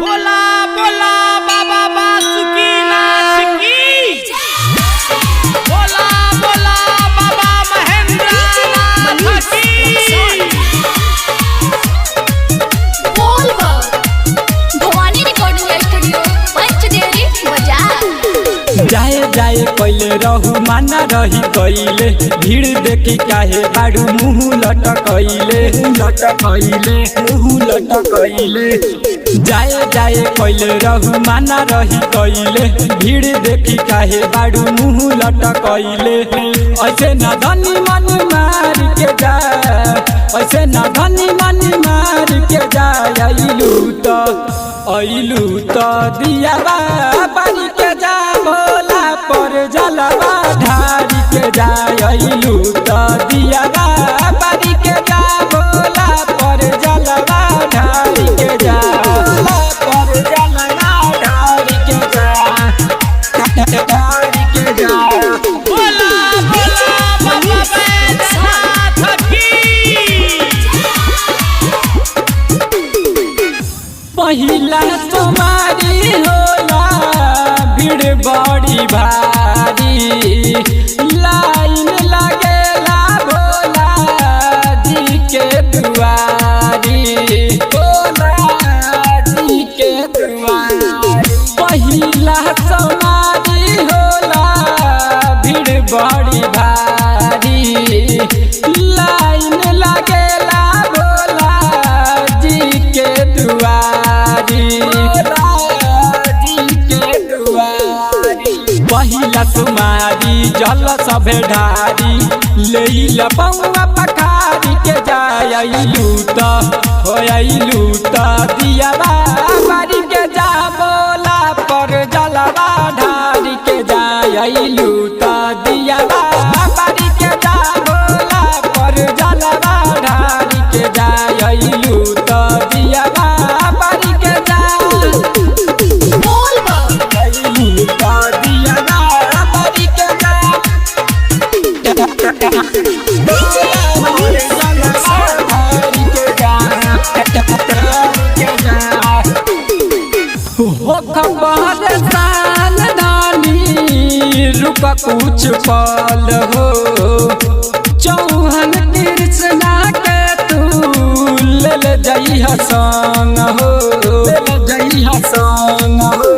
बोला बोला बाबा बासुकीनाथ की। बोला बोला बाबा महेंद्रनाथ की। भवानी रिकॉर्डिंग स्टूडियो पंचदेवी बाजार। जाए जाए पहले रहू माना रही कइले, भीड़ देखी काहे बाड़ू मुँह लटकइले मुँह लटकइले। जाए जाए पहले रहू माना रही कइले, भीड़ देखी काहे बाड़ू मुँह लटकइले। ऐसे न धनी मन मार के जा, ऐसे न धनी मन मार के जा। अइलू तो दिया बारी के जा, भोला पर जलवा ढारी के जा। अइलू तो दिया बारी के जा, भोला पर जलवा ढारी के जा। पर जलवा ढारी के जा, ढारी के जा। बोला बोला बाबा बैद्यनाथ की। पहिला तुम्हारी होला भीड़ बड़ी भारी, लाइन लगेला भोला जी के दुआरी, भोला जी के दुआरी। पहिला तुम्हारी होला भीड़ बड़ी भारी, लाइन लगेला भोला जी के दुआरी, पहिला तुम्हारी जल सभे ढारी, ले पौआ पखारी के जाय। अइलू तो दिया बारी के जा, बोला पर जलवा ढारी के जाय। अइलू तो दिया बारी के जा, बोला पर जलवा ढारी के जाय। अइलू तो दिया बारी के जा, अइलू तो दिया बारी के जा। हो खबर साल धानी रुक कुछ पल हो, चौहन कृष्णा के तू ले जइहा संग हो, ले जइहा संग हो।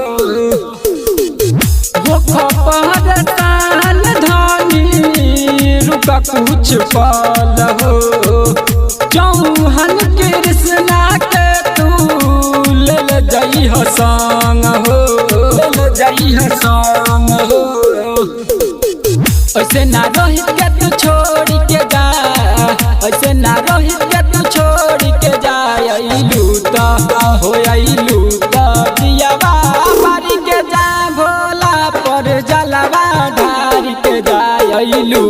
हो खबर साल धानी रुक कुछ पल हो, चौहन कृष्णा के तू ले जइहा संग हो, ले जइहा संग हो। ऐसे ना रोहित के तू छोड़ के जा, ऐसे ना रोहित के तू छोड़ के जा। अइलू तो दिया बारी के जा, भोला पर जलवा ढारी के जा। अइलू